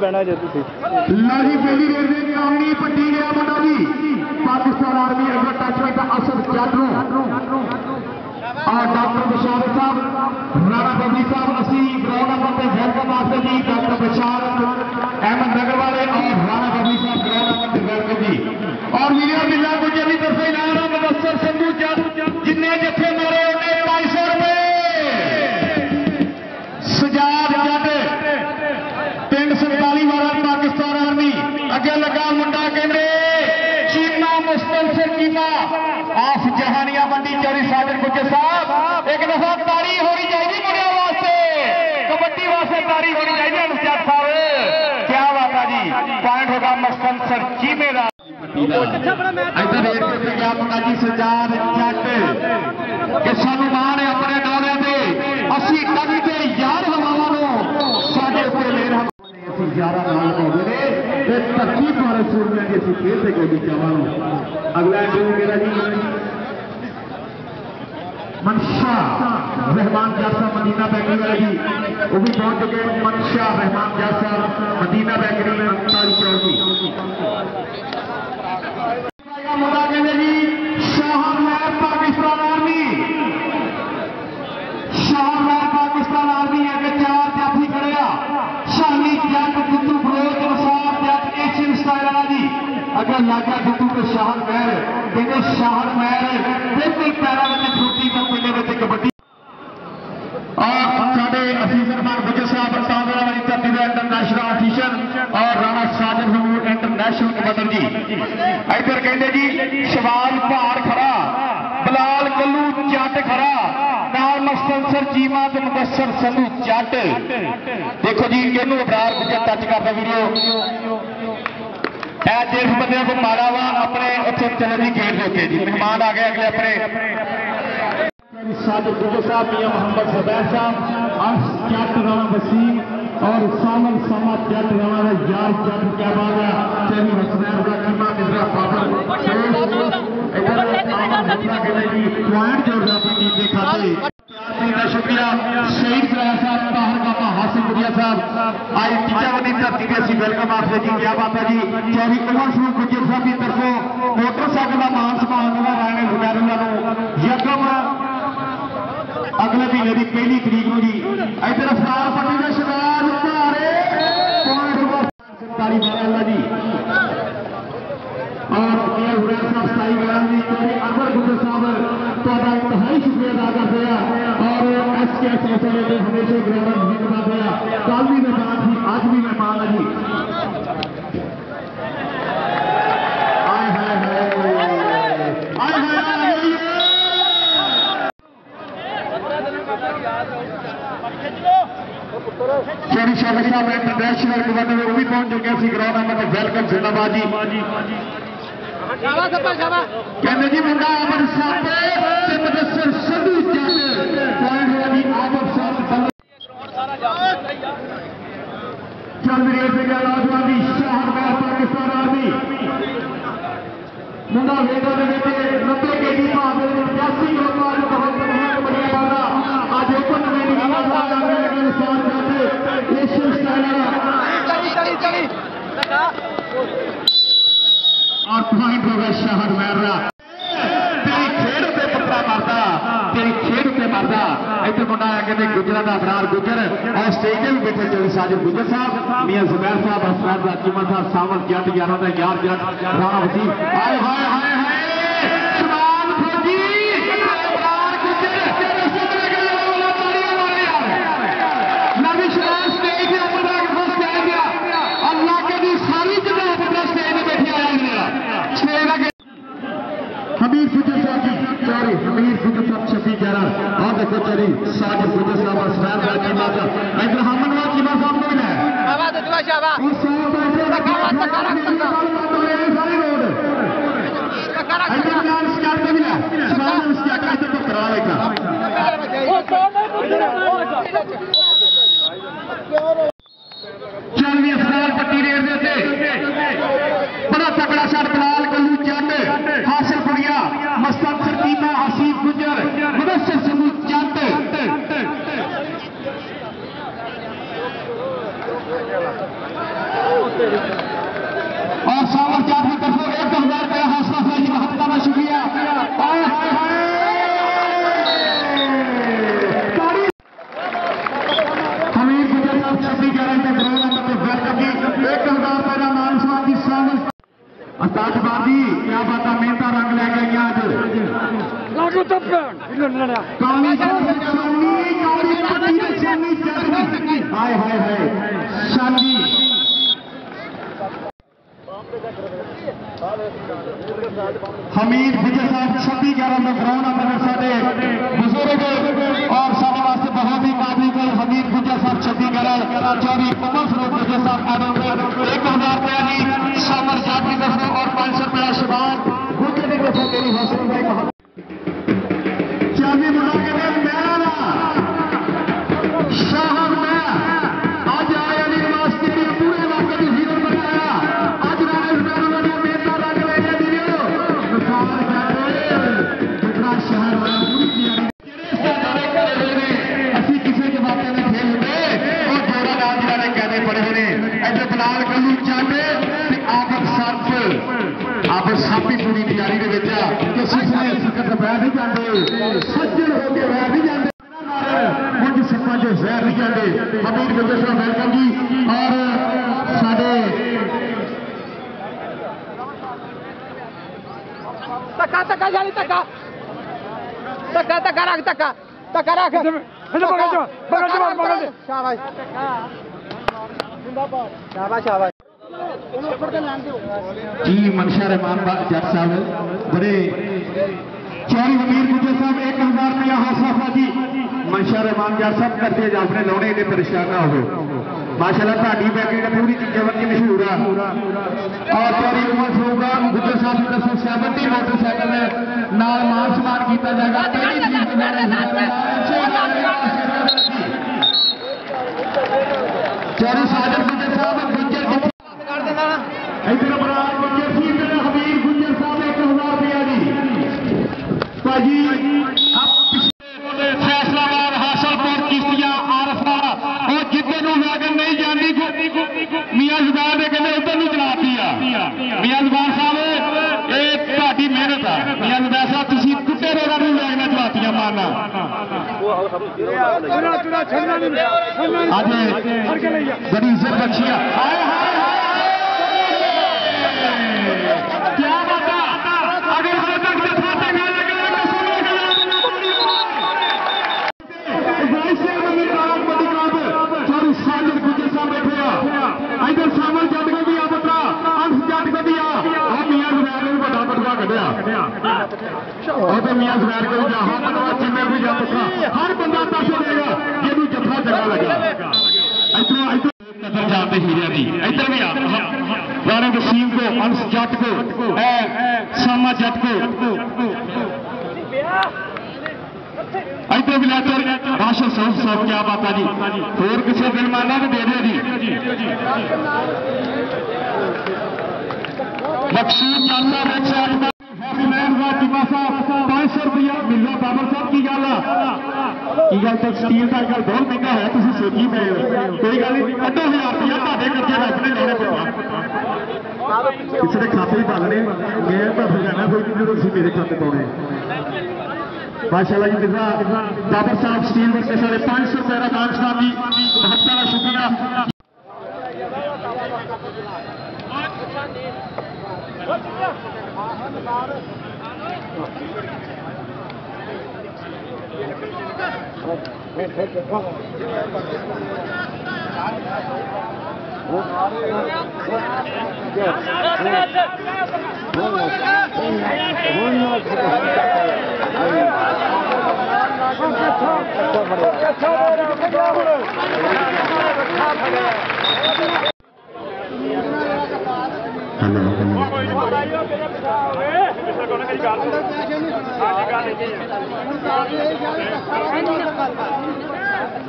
बहना जे तुसी लाही पहली रेड में कामनी पट्टी गया मुंडा जी पाकिस्तान आर्मी अगर टचमेंट असद जाटरों और डॉक्टर बशार साहब राणा बबली साहब असी ग्राउंड नंबर वेलकम आपसे जी डॉक्टर बशार अहमद नगर वाले और राणा बबली साहब ग्राउंड नंबर वेलकम जी और वीडियो बिल्ला गुजर की तरफ से इनाम मुबस्सर संधू जिन्ने जत्थे मारे उन्हें 250 रुपए सजाद जट पिंड 47 वाला पाकिस्तान आर्मी अगे लगा मुंडा कहते चीमा मुस्तफर चीमा आस जहानिया मंडी चौरी साजन गुज्जर साहब एक दफा तारी होनी चाहिए मुंडिया वास्ते कबड्डी वास्ते तारी होनी चाहिए अनुजात साहब क्या बात है जी पॉइंट होगा मुस्तफर चीमे का इधर रेड करते गया मुंडा जी सजाद जट कि सानू मान है अपने दौरे से असी डग के यार हवावां साडे उत्ते ले रहा ਅਸੀਂ 11 ਨਾਲ ਪਾਉਂਦੇ ਨੇ ਤੇ ਧਰਤੀ ਪਰ ਸੂਰਮਿਆਂ ਦੀ ਅਸੀਂ ਖੇਡ ਤੇ ਕੋਈ ਚਾਹਾਂ ਨੂੰ ਅਗਲਾ ਇੰਟਰਵਿਊ ਮੇਰਾ ਜੀ मनशा रहमान जैसा मदीना बेकरी वाले जी वो भी पहुंच चुके मनशा रहमान जैसा मदीना बेकरी में 39 चौकी मुद्दा कहते जी शाहरमहर पाकिस्तान आर्मी अगर 4 जाफी खड़े शाही जट जितू फरोज वसार जट एशियन स्टाइल वाला जी अगर लागा जितू के शाहरमहर कहते शाहरमहर बिल्कुल पैरा में छोटी तो पिंडे में कबड्डी और साढ़े असीस रहमान गुज्जर साहब तांदरा वाली धरती का इंटरनेशनल ऑफिसर और राणा साजन हजूर इंटरनेशनल कमांडर जी इधर कहते जी शवाल भार खड़ा बलाल कल्लू जट खड़ा नाल मुस्तफर चीमा ते मुबस्सर संधू जट देखो जी इनू अबरार गुज्जर टच करता वीडियो जिस बंदे को मारा वा अपने उत्थे चले जी गेट देते जी मेहमान आ गए अगले अपने साजिद गुज्जर साहब मियां मोहम्मद ज़ुबैर साहब अर्श जट राणा वसीम और सामल समात जट राणा यार जट क्या बात है चेरी हसनैन का कीमा मिश्रा बाबर पॉइंट जोड़ रहा अपनी टीम के खाते शुक्रिया शहीद कराया साहब ताहर कामा हासिल गुड़िया साहब आज टीचा वाली धरती पे असी वेलकम आपसे जी क्या बात है जी चौधरी कुलवंत सिंह गुज्जर साहब की तरफों मोटरसाइकिल का मान सम्मान राणे जुबैर यकम अगले महीने की 1 तरीक जी इधर अफतार पट्टी का शिकार भारे सरकारी बाला जी और हुरैर साहब 27 जी अकबर गुज्जर साहब थोड़ा इंतहाई शुक्रिया अदा करते हैं और SKS ने हमेशा ग्राउंड जिम्मेदार दिया कल भी मेहमान थी आज भी मेहमान है जी चौरी शाह साहब इंटरनेशनल कमांडर वो भी पहुंच चुके हैं ग्राउंड नंबर वेलकम जिंदाबाद जी कहते जी मुंडा अमर साहब मुदस्सर संधू जट पॉइंट हुआ जी आमर साहब चल रही है नौजवानी शाहरमहर पाकिस्तान आर्मी मुंडा वेदा के 90 केजी भार 85 किलो भार बहुत बढ़िया बात आज ओपन में एशियन स्टाइल और पॉइंट होगा शाहरमहर तेरी खेड उत्ते पत्ता मारदा तेरी खेड उत्ते मारदा इधर मुंडा है कहते गुजरा का अबरार गुजर और स्टेज पे भी बैठे चौधरी साजिद गुज्जर साहब मियां ज़ुबैर साहब हसनैन चीमा साहब सावल जट यारों का यार जट राणा वसीम हाय हाय हाय हाय सवाल फौजी अबरार गुजर अल्लाह के दी सारी जगह अपना स्टेज में बैठे हमीर गुज्जर साहब जी चौरी हमीर गुज्जर साहब 26-11 और देखो चौरी साजिद गुज्जर साहब हसनैन चीमा साहब इधर हमन चीमा साहब को मिला है चौधरी असरार पट्टी रेड देते बड़ा तगड़ा शॉट बलाल कल्लू जट हासिल कुड़िया मुस्तफर चीमा हसीब गुजर मुदस्सर संधू जट हाय हाय हाय शादी हमीद गुजर साहब 26/11 में ग्राउंड अंदर साढ़े बुजुर्ग और साढ़े वास्ते बहुत ही काबिल हमीद गुजर साहब 26/11 चौधरी कमल स्वरूप गुजर साहब 1000 रुपया जी सामर साहब की तरफ और 500 रुपया शबान गुजर की तरफ मेरी हौसला भाई चाबी बुला के साहब मैं आज आया यूनिवर्सिटी के पूरे इलाके की हीरो बनाया आज जितना शहर वाला पूरी असि किसी के बातें में खेल हुए और जोड़ा नाम जाने कहने पड़े हुए ऐसे बलाल कलू चाहते आप सापी पूरी तैयारी के बेचा कि सिलसिले सकत बह नहीं जाते सज्जन होके बह नहीं जाते कुछ सपा जो जहर नहीं जाते हमीद गुजर साहब वेलकम जी और साढ़े धक्का धक्का जानी धक्का धक्का धक्का रख धक्का धक्का रख शाबाश शाबाश शाबाश जी मनशा रहमान जट साहब बड़े चौरी हमीर गुजर साहब 1000 रुपया हौसला जी मनशा रहमान जट साहब करते अपने लाने इन्हें परेशान ना हो माशाल्लाह ताड़ी पैकेट पूरी चीजें की मशहूर है और चौरी उमर होगा गुजर साहब की तरफ 70 मोटरसाइकिल नाल मान सम्मान किया जाएगा चौरी साजन गुजर साहब गुजर इधर बराबर गुजर सिंह हमीर गुजर साहब 1000 रुपया जी भाजी अब पिछले फैसलाबाद हासलपुर किश्तियां आरफा और जितने वैगन नहीं जाती मियां जुबार ने कहते उधर नहीं चलाती मियां जुबार साहब ये ਤੁਹਾਡੀ मेहनत है मियां जुबार साहब तुम कुत्ते रोड़ा नहीं वैगन चलातियां मारना आज बड़ी इज्जत बख्शी है क्या बता अगर हाल तक जथा तक साजिद गुजर साहब बैठे इधर सामल जट को भी आ पुत्रा अंश जट को भी आ मियां जुबैर ने बड़ा बटवा कढ़िया और मियां जुबैर को भी जहां बटवा जिम्मे भी जा पुत्रा हर बंदा पैसे देगा ये भी जथा चंगा लगा इधर जाते हीरे दी इधर भी आ राणा वसीम को अंश जट को सामा जट को इधर भी लाते राशन साहब क्या बात है जी और किसी दिन माना भी दे दे जी मकसूद जानना ₹500 मिलना बाबर साहब की गल तो स्टील का अजकल बहुत महंगा है तुम सोची पे कोई गल नहीं ₹1000 रुपया करके अपने लाने पड़ा किसी के खाते ही पालने मैं तो जाना कोई नहीं मेरे खाते पाने माशाल्लाह जी बाबर साहब स्टील वर्क के साढ़े 500 रुपये का दान साहब जी बहुत सारा शुक्रिया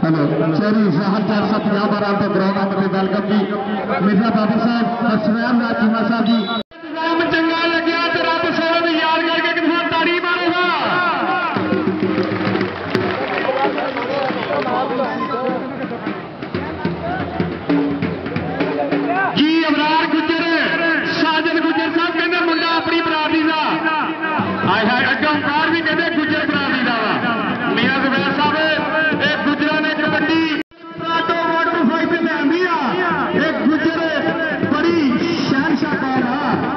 हेलो चौरी साहब 450 बार आपको ग्राउंड में वेलकम जी मिर्जा बाबर साहब असवैर राजीमा साहब जी चंगा लग्या तो रब सोने भी याद करके कितना ताड़ी मारेगा जी अबरार गुजर साजन गुजर साहब कहते मुंडा अपनी बरादरी का आए हाय अगों कार भी कहते गुजर बरादरी का वा मियां जुबैर साहब गुजरा ने कबड्डी मोटरसाइकिल आंदी एक गुजर बड़ी शहनशाह कौम है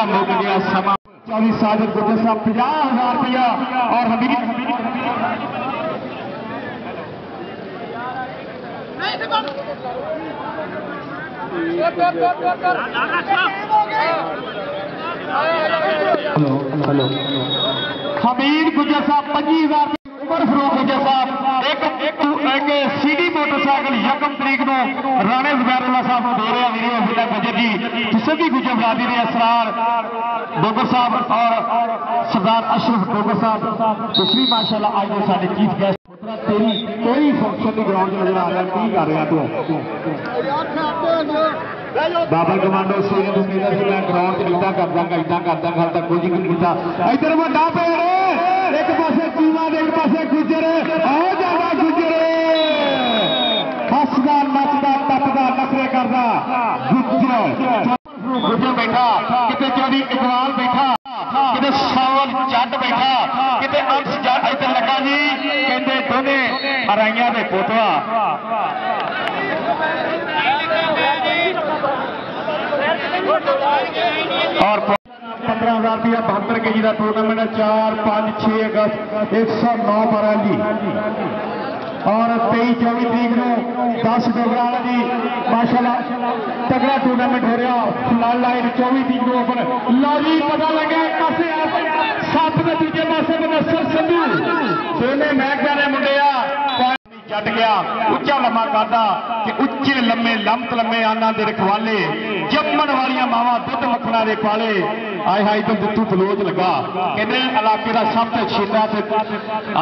मुक गया समा। 24 साजिद गुर्जर साहब 50,000 रुपया और हमीद हमीद गुर्जर साहब 25,000 उमर फरूक गुर्जर साहब एक सीडी मोटरसाइकिल 1 तरीक को राणे जुबैरुल्ला साहब को दे रहे हैं वीडियो अब्दुल्ला गुजर जी सभी गुजर बरादरी ने असरार डोगर साहब और सरदार अशरफ डोगर साहब दूसरी माशाल्लाह आज में साढ़े चीफ गेस्ट तेरी फंक्शन की ग्राउंड नजर आ रहा की कर रहा तू बाबा कमांडो सिंह तू मेरा से मैं ग्राउंड च इदा कर दांगा हाल तक कुछ नहीं किया इधर वड्डा पेड़ एक पासे चीमा एक पासे गुजर आओ जाना गुजर हसदा नचदा टपदा नखरे करदा गुजर बैठा किते चौधरी इकबाल बैठा किते सावल जट बैठा किते अंश जट इधर लगा जी कहते दोने हराइया दे पोतवा और 15,000 रुपया 72 kg का टूर्नामेंट 4, 5, 6 अगस्त 109 बराली और 23-24 तरीक को 10 डोगराला जी माशाल्लाह तगड़ा टूर्नामेंट हो रहा फिलहाल लाइन 24 तरीक को ओपन लो जी पता लगा पासे 7 में दूजे पासे बनसर संधू दोने मैच वाले मुंडे जट गया उच्चा लम्मा कादा कि उच्चे लम्मे लंत लम्मे आना दे रखवाले जम्मन वालियां मावा दुध मखना दे पाले आए हाय तो दुद्धू बलोच लगा कहते इलाके का सब तो छेड़ा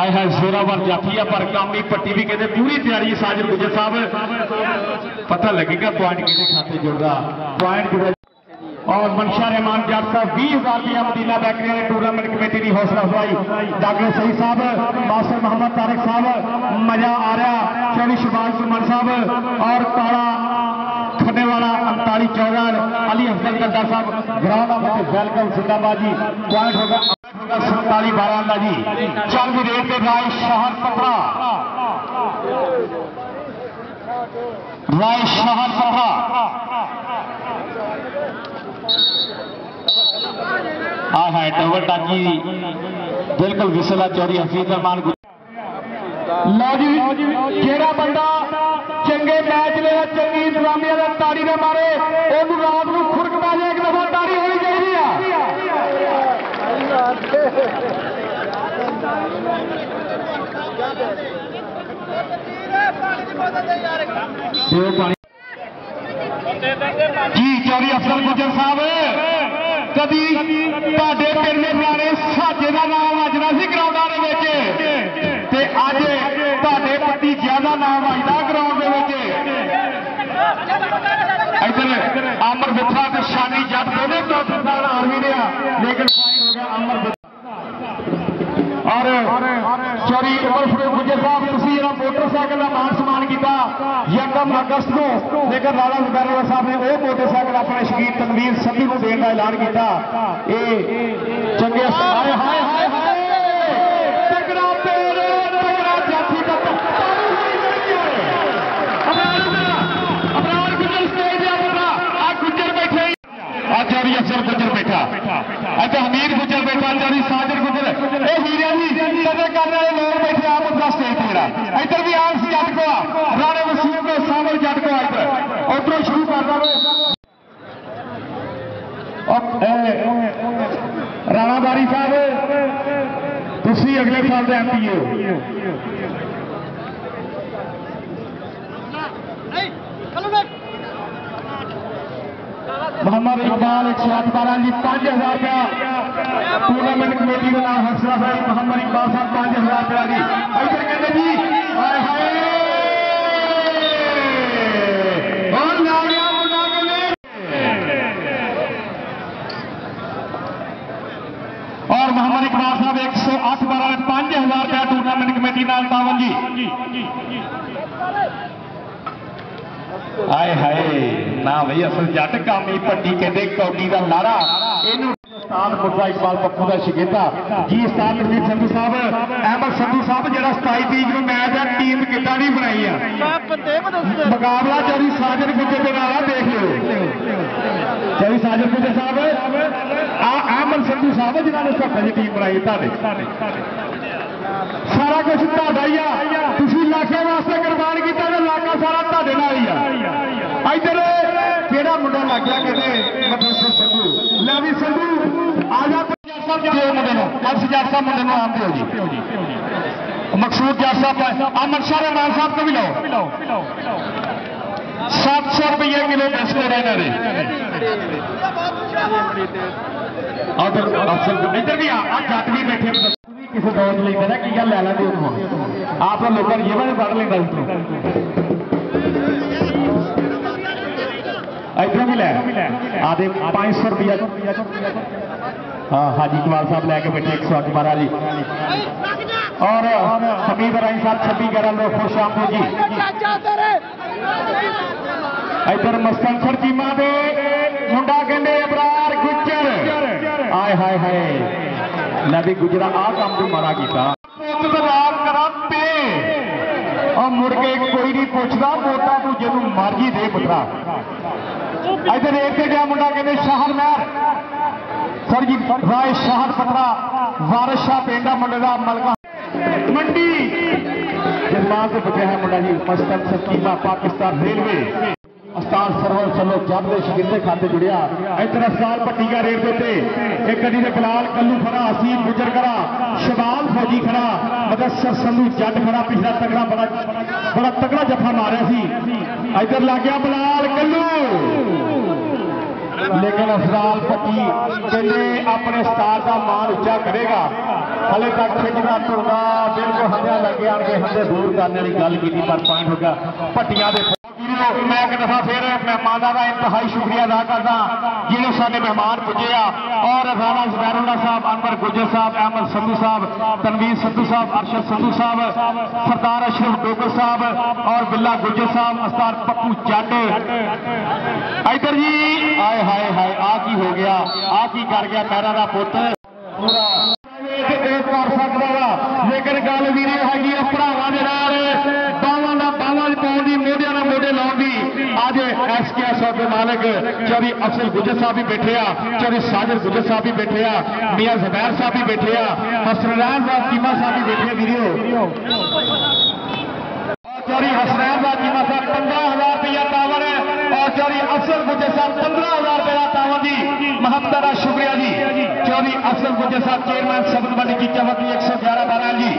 आए हाय जोरावर जाफी है पर कामी पट्टी भी कहते पूरी तैयारी साजिद गुजर साहब पता लगेगा पॉइंट किसी खाते जुड़ रहा पॉइंट और मनशा रहमान जट साहब 20,000 रुपया मदीना बैकरी ने टूर्नामेंट कमेटी की हौसला अफजाई डॉक्टर सही साहब मास्टर मोहम्मद तारिक साहब मजा आ रहा चौधरी शहबाज सुमन साहब और काला खन्ने वाला 39-14 अली अफजल गद्दार साहब ग्राउंड ऑफ वेलकम जिंदाबाद जी पॉइंट होगा 47-12 जी चल भी रेट के राय शहर 15 राय शहर 15 हाँ है डबल टाकी बिल्कुल विसला चौधरी हफीज रहमान लो जी जेड़ा बंदा चंगे मैच ले चंगी इंतजामिया का ताड़ी ने मारे ओनू रात को खुरक पै जाए एक दफा ताड़ी होनी चाहिए जी चौधरी अफसर गुजर साहब कभी ਤੁਹਾਡੇ ਪਿੰਡ ਦੇ ਪੁਰਾਣੇ ਸਾਜੇ ਦਾ ਨਾਮ ਵੱਜਦਾ ਸੀ ਗਰਾਊਂਡਾਂ ਦੇ ਵਿੱਚ ਤੇ ਅੱਜ ਤੁਹਾਡੇ ਪੱਟੀ ਜ਼ਿਆਦਾ ਨਾਮ ਵੱਜਦਾ ਗਰਾਊਂਡ ਦੇ ਵਿੱਚ ਇੱਧਰ ਅਮਰ ਬਿੱਠਾ ਤੇ ਸ਼ਾਨੀ ਜੱਟ ਦੋਨੇ ਟੌਪ ਨਾਲ ਆਰਮੀ ਨੇ ਲੇਕਿਨ ਪੁਆਇੰਟ ਹੋ ਗਿਆ ਅਮਰ और चौधरी उमर फरूक गुजर साहब तुसी जरा मोटरसाइकिल का मान सम्मान किया 1 अगस्त को लेकर राणा जुबैरुल्ला साहब ने वो मोटरसाइकिल अपने शकीर तनवीर संधू को देने का ऐलान किया चंगे हाय हाय हाय तगड़ा पेड़ तगड़ा जाति का अबरार गुजर स्टेज गुजर बैठे चौधरी अफसर गुजर बैठा अच्छा हमीर गुजर बैठा चौधरी साजिद गुजर हीरे जी कदे कर रहे लोग बैठे आप उसका स्टेज तेरा इधर भी आंस जट को राणे वसीम को सावल जट को इधर उधरों शुरू कर दो राणा बारी साहब तुसी अगले साल के MP हो मोहम्मद इकबाल 112 जी 5,000 रुपया टूर्नामेंट कमेटी का नाम हौसला भाई मोहम्मद इकबाल साहब 5,000 रुपया जी इधर कहते जी हाय हाय और नारिया मुंडा के और मोहम्मद इकबाल साहब 108-12 में 5,000 रुपया टूर्नामेंट कमेटी नाम तावन जी आए हाय ना भाई असल जट कामी पट्टी कहते कौडी का लारा उस्ताद मुर्जा इकबाल पप्पू का शिगेता जी उस्ताद नरवीर संधू साहब अहमद संधू साहब जरा 27 तरीक को मैच है टीम कितना नहीं बनाई है मुकाबला चौधरी साजन गुज्जर के नाल देख लो। चौधरी साजन गुज्जर साहब अहमद संधू साहब जिन्होंने सत्ता की टीम बनाई सारा कुछ तुहाडा ही आ। तुसीं इलाके वास्ते कुर्बान किया तो इलाका सारा तुहाडे नाल ही आ। इधर केड़ा मुंडा लग गया कहते मतलब संधू लै भी संधू आ जा मुंडे अर्श जट साहब मुंडे आम दो जी मकसूद जट साहब अमन शाह रहमान साहब को भी लो 700 रुपये किलो बिस्कुट इन्हों इधर भी जट भी बैठे किसी दौड़ लेंगे ना कि गल लै लेंगे आप लोगों ने जेबा पढ़ लेंगे इधर भी लै आधे 500 रुपया हाँ हाजी इकबाल साहब लैके बैठे 108 महाराज जी और हमीद राई साहब 26 लोग खुश आमदो जी। इधर मस्तंसर चीमा दे मुंडा कहते अबरार गुज्जर आए हाय हाय लै भी गुजरा आ काम तू माड़ा किया और मुड़ के कोई नहीं पूछता वोटा तू जिन्हों मर्जी दे पुत्रा। इधर एक गया मुंडा कहते शाहर महर सर जी राय शाहर पत्रा वारिस शाह पेंडा मुंडे का मलका मंडी जजमान से बचा है मुंडा जी मस्तक सकीमा पाकिस्तान रेलवे अस्ताल सरवर चलो जब के शिगिरदे खाते जुड़िया इधर अस्ताल पट्टी का रेट देते एक कदी ने बिलाल कल्लू खड़ा असीम गुजर खड़ा शबाल फौजी खड़ा मदसर संधू जट खड़ा पिछला तगड़ा बड़ा तगड़ा जफा मारिया सी इधर लग गया बिलाल कल्लू लेकिन असराल पट्टी कहते अपने स्टार का मान उच्चा करेगा हले तक खिंचना टुरना बिल्कुल हंधे लगे आगे हंधे दूर करने वाली गल की पर पॉइंट हो गया पट्टियां दे। मैं एक दफा फिर मेहमानों का इंतहाई शुक्रिया अदा करदा जिन्होंने सारे मेहमान पुजे और राणा जुबैरुल्लाह साहब अनवर गुज्जर साहब अहमद संधू साहब तनवीर संधू साहब अरशद संधू साहब सरदार अशरफ डोगर साहब और बिल्ला गुज्जर साहब अस्तार पप्पू जट इधर जी आए हाय हाय आ की हो गया आ की कर गया पैरा का पुत पूरा कर सकता वा लेकिन गल वीरे हैगी भरावां दे नाल बावां दा बावां पाउण दी मोढियां नाल मोढे लाउण दी अज SKS के मालिक चौधरी अफसल गुज्जर साहब भी बैठे चौधरी साजिद गुज्जर साहब भी बैठे मियां ज़ुबैर साहब भी बैठे हसनैन साहब चीमा साहब भी बैठे वीडियो चौधरी हसनैन साहब चीमा साहब 15,000 रुपया टावर और चौधरी अफसल गुज्जर साहब 15,000 रुपया टावर जी महत्ता शुक्रिया जी। चौधरी अफसल गुज्जर साहब चेयरमैन सबन मंडी की चवकी 111 जी।